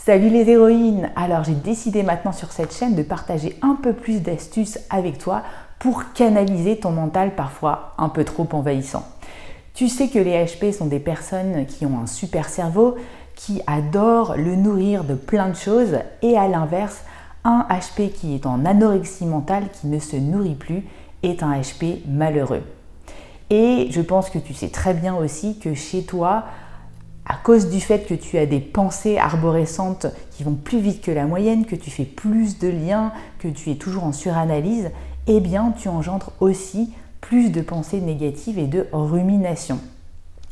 Salut les héroïnes! Alors j'ai décidé maintenant sur cette chaîne de partager un peu plus d'astuces avec toi pour canaliser ton mental parfois un peu trop envahissant. Tu sais que les HP sont des personnes qui ont un super cerveau, qui adorent le nourrir de plein de choses, et à l'inverse, un HP qui est en anorexie mentale, qui ne se nourrit plus, est un HP malheureux. Et je pense que tu sais très bien aussi que chez toi, à cause du fait que tu as des pensées arborescentes qui vont plus vite que la moyenne, que tu fais plus de liens, que tu es toujours en suranalyse, eh bien tu engendres aussi plus de pensées négatives et de rumination.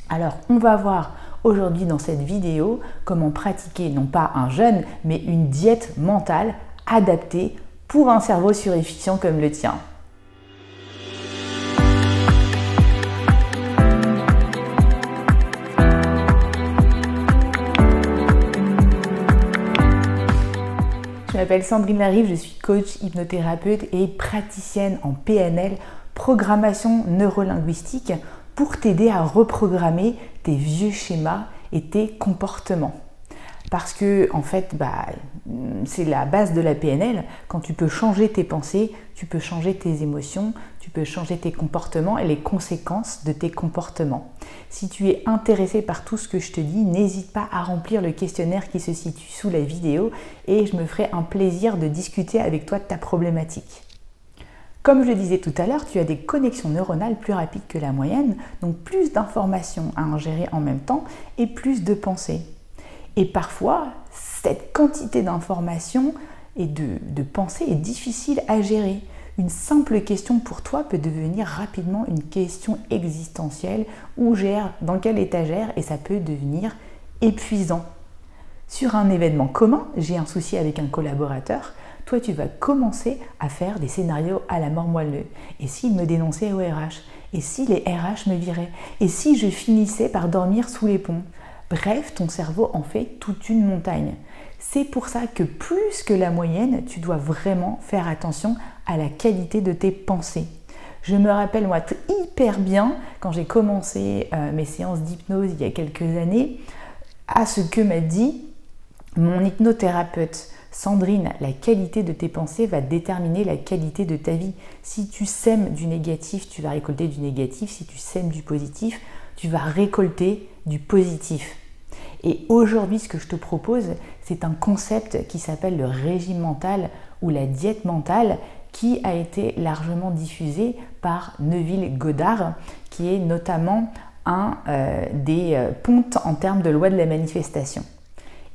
Alors on va voir aujourd'hui dans cette vidéo comment pratiquer non pas un jeûne, mais une diète mentale adaptée pour un cerveau surefficient comme le tien. Je m'appelle Sandrine Larive, je suis coach, hypnothérapeute et praticienne en PNL, programmation neurolinguistique, pour t'aider à reprogrammer tes vieux schémas et tes comportements. Parce que, en fait, c'est la base de la PNL. Quand tu peux changer tes pensées, tu peux changer tes émotions, tu peux changer tes comportements et les conséquences de tes comportements. Si tu es intéressé par tout ce que je te dis, n'hésite pas à remplir le questionnaire qui se situe sous la vidéo et je me ferai un plaisir de discuter avec toi de ta problématique. Comme je le disais tout à l'heure, tu as des connexions neuronales plus rapides que la moyenne, donc plus d'informations à ingérer en même temps et plus de pensées. Et parfois, cette quantité d'informations et de pensées est difficile à gérer. Une simple question pour toi peut devenir rapidement une question existentielle où gère dans quelle étagère et ça peut devenir épuisant. Sur un événement commun, j'ai un souci avec un collaborateur, toi tu vas commencer à faire des scénarios à la mort moelleux. Et s'il me dénonçait au RH? Et si les RH me viraient? Et si je finissais par dormir sous les ponts? Bref, ton cerveau en fait toute une montagne. C'est pour ça que plus que la moyenne, tu dois vraiment faire attention à la qualité de tes pensées. Je me rappelle moi hyper bien quand j'ai commencé mes séances d'hypnose il y a quelques années à ce que m'a dit mon hypnothérapeute. Sandrine, la qualité de tes pensées va déterminer la qualité de ta vie. Si tu sèmes du négatif, tu vas récolter du négatif. Si tu sèmes du positif, tu vas récolter du positif. Et aujourd'hui, ce que je te propose, c'est un concept qui s'appelle le régime mental ou la diète mentale, qui a été largement diffusé par Neville Goddard, qui est notamment un des pontes en termes de loi de la manifestation.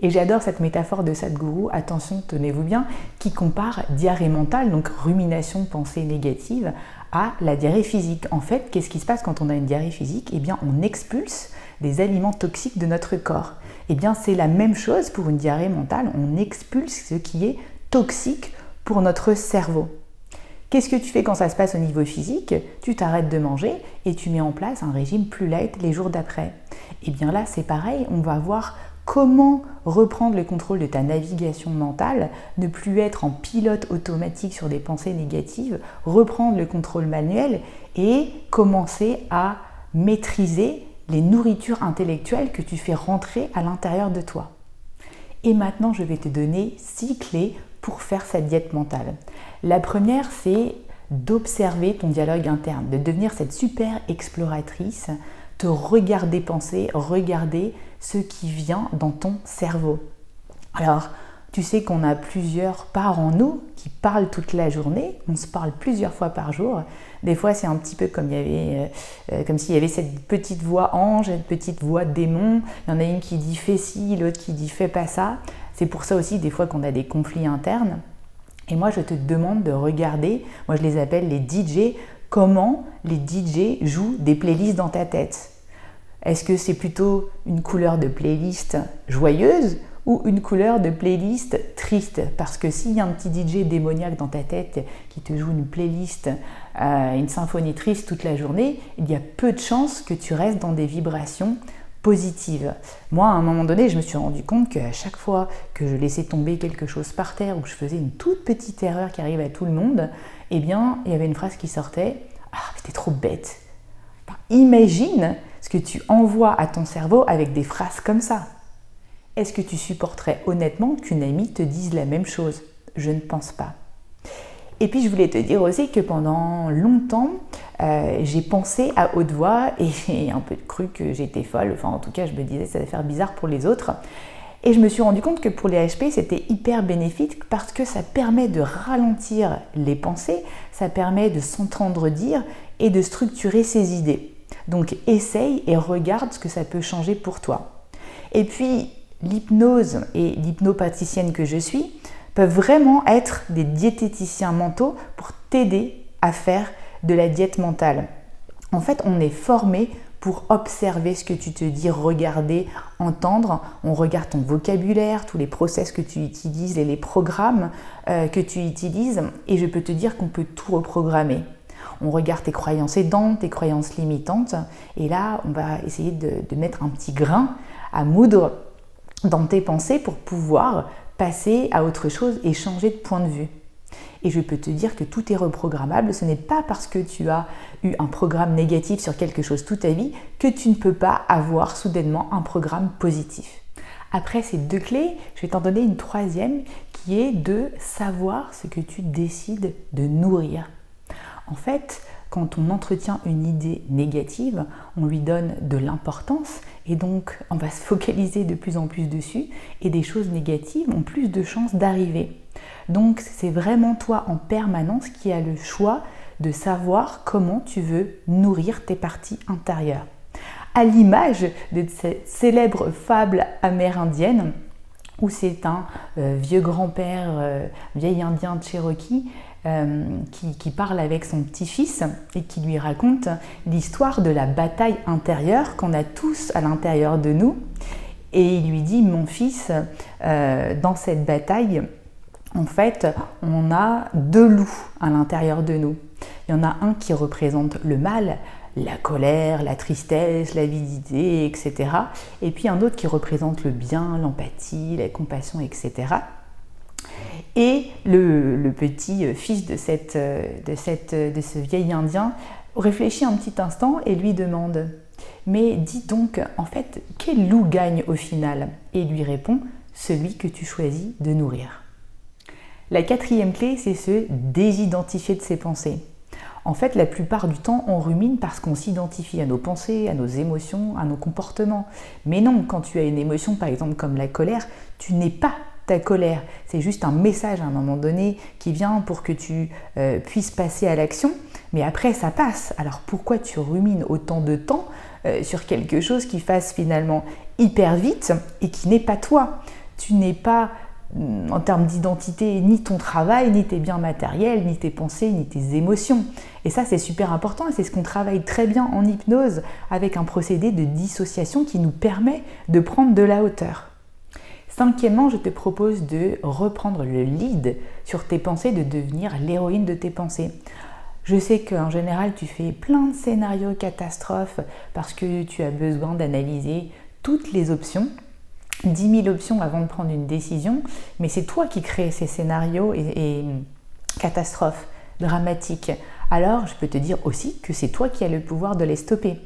Et j'adore cette métaphore de Sadhguru, attention, tenez-vous bien, qui compare diarrhée mentale, donc rumination, pensée négative, à la diarrhée physique. En fait, qu'est-ce qui se passe quand on a une diarrhée physique? Eh bien, on expulse des aliments toxiques de notre corps. Eh bien, c'est la même chose pour une diarrhée mentale, on expulse ce qui est toxique pour notre cerveau. Qu'est-ce que tu fais quand ça se passe au niveau physique? Tu t'arrêtes de manger et tu mets en place un régime plus light les jours d'après. Eh bien là, c'est pareil, on va voir comment reprendre le contrôle de ta navigation mentale, ne plus être en pilote automatique sur des pensées négatives, reprendre le contrôle manuel et commencer à maîtriser les nourritures intellectuelles que tu fais rentrer à l'intérieur de toi. Et maintenant, je vais te donner 6 clés pour faire cette diète mentale. La première, c'est d'observer ton dialogue interne, de devenir cette super exploratrice, te regarder penser, regarder ce qui vient dans ton cerveau. Alors, tu sais qu'on a plusieurs parts en nous qui parlent toute la journée, on se parle plusieurs fois par jour. Des fois, c'est un petit peu comme s'il y avait cette petite voix ange, cette petite voix démon. Il y en a une qui dit « fais ci », l'autre qui dit « fais pas ça ». C'est pour ça aussi des fois qu'on a des conflits internes. Et moi, je te demande de regarder, moi je les appelle les DJ, comment les DJ jouent des playlists dans ta tête. Est-ce que c'est plutôt une couleur de playlist joyeuse ou une couleur de playlist triste? Parce que s'il y a un petit DJ démoniaque dans ta tête qui te joue une playlist, une symphonie triste toute la journée, il y a peu de chances que tu restes dans des vibrations positives. Moi, à un moment donné, je me suis rendu compte qu'à chaque fois que je laissais tomber quelque chose par terre ou que je faisais une toute petite erreur qui arrive à tout le monde, eh bien, il y avait une phrase qui sortait « Ah, mais t'es trop bête !» Imagine ce que tu envoies à ton cerveau avec des phrases comme ça. Est-ce que tu supporterais honnêtement qu'une amie te dise la même chose? Je ne pense pas. Et puis je voulais te dire aussi que pendant longtemps, j'ai pensé à haute voix et j'ai un peu cru que j'étais folle. Enfin, en tout cas, je me disais ça va faire bizarre pour les autres. Et je me suis rendu compte que pour les HP, c'était hyper bénéfique parce que ça permet de ralentir les pensées, ça permet de s'entendre dire et de structurer ses idées. Donc essaye et regarde ce que ça peut changer pour toi. Et puis l'hypnose et l'hypnopraticienne que je suis peuvent vraiment être des diététiciens mentaux pour t'aider à faire de la diète mentale. En fait, on est formé pour observer ce que tu te dis, regarder, entendre. On regarde ton vocabulaire, tous les process que tu utilises et les programmes que tu utilises. Et je peux te dire qu'on peut tout reprogrammer. On regarde tes croyances aidantes, tes croyances limitantes. Et là, on va essayer de mettre un petit grain à moudre dans tes pensées pour pouvoir passer à autre chose et changer de point de vue. Et je peux te dire que tout est reprogrammable. Ce n'est pas parce que tu as eu un programme négatif sur quelque chose toute ta vie que tu ne peux pas avoir soudainement un programme positif. Après ces 2 clés, je vais t'en donner une 3e qui est de savoir ce que tu décides de nourrir. En fait, quand on entretient une idée négative, on lui donne de l'importance et donc on va se focaliser de plus en plus dessus et des choses négatives ont plus de chances d'arriver. Donc c'est vraiment toi en permanence qui as le choix de savoir comment tu veux nourrir tes parties intérieures. À l'image de cette célèbre fable amérindienne où c'est un vieux grand-père, vieil indien de Cherokee, qui parle avec son petit-fils et qui lui raconte l'histoire de la bataille intérieure qu'on a tous à l'intérieur de nous. Et il lui dit, mon fils, dans cette bataille, en fait, on a 2 loups à l'intérieur de nous. Il y en a un qui représente le mal, la colère, la tristesse, l'avidité, etc. Et puis un autre qui représente le bien, l'empathie, la compassion, etc. Et le petit fils de ce vieil indien réfléchit un petit instant et lui demande « Mais dis donc, en fait, quel loup gagne au final ?» Et il lui répond « Celui que tu choisis de nourrir. » La 4e clé, c'est se désidentifier de ses pensées. En fait, la plupart du temps, on rumine parce qu'on s'identifie à nos pensées, à nos émotions, à nos comportements. Mais non, quand tu as une émotion, par exemple comme la colère, tu n'es pas ta colère. C'est juste un message à un moment donné qui vient pour que tu puisses passer à l'action. Mais après, ça passe. Alors pourquoi tu rumines autant de temps sur quelque chose qui fasse finalement hyper vite et qui n'est pas toi? Tu n'es pas en termes d'identité, ni ton travail, ni tes biens matériels, ni tes pensées, ni tes émotions. Et ça, c'est super important et c'est ce qu'on travaille très bien en hypnose avec un procédé de dissociation qui nous permet de prendre de la hauteur. 5e, je te propose de reprendre le lead sur tes pensées, de devenir l'héroïne de tes pensées. Je sais qu'en général, tu fais plein de scénarios catastrophes parce que tu as besoin d'analyser toutes les options. 10 000 options avant de prendre une décision, mais c'est toi qui crées ces scénarios et catastrophes dramatiques. Alors, je peux te dire aussi que c'est toi qui as le pouvoir de les stopper.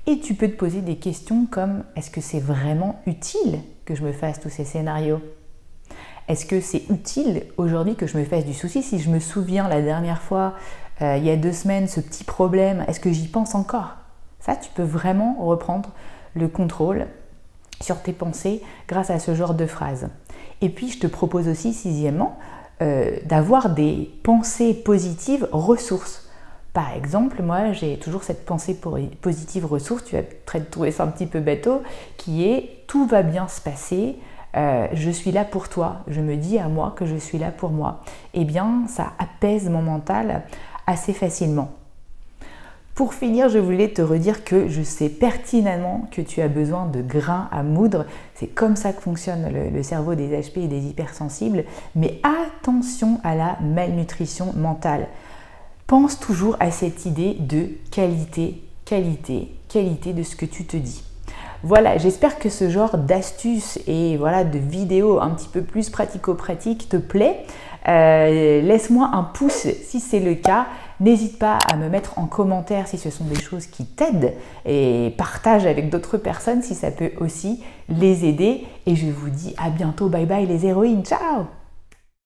Et tu peux te poser des questions comme « Est-ce que c'est vraiment utile que je me fasse tous ces scénarios ? Est-ce que c'est utile aujourd'hui que je me fasse du souci si je me souviens la dernière fois, il y a 2 semaines, ce petit problème, est-ce que j'y pense encore ?» Ça, tu peux vraiment reprendre le contrôle sur tes pensées grâce à ce genre de phrases. Et puis, je te propose aussi, 6e, d'avoir des pensées positives ressources. Par exemple, moi, j'ai toujours cette pensée positive ressource, tu vas peut-être trouver ça un petit peu bateau, qui est « tout va bien se passer », je suis là pour toi, je me dis à moi que je suis là pour moi. Eh bien, ça apaise mon mental assez facilement. Pour finir, je voulais te redire que je sais pertinemment que tu as besoin de grains à moudre. C'est comme ça que fonctionne le cerveau des HP et des hypersensibles. Mais attention à la malnutrition mentale. Pense toujours à cette idée de qualité, qualité, qualité de ce que tu te dis. Voilà, j'espère que ce genre d'astuces et voilà, de vidéos un petit peu plus pratico-pratiques te plaît. Laisse-moi un pouce si c'est le cas. N'hésite pas à me mettre en commentaire si ce sont des choses qui t'aident et partage avec d'autres personnes si ça peut aussi les aider. Et je vous dis à bientôt. Bye bye les héroïnes. Ciao!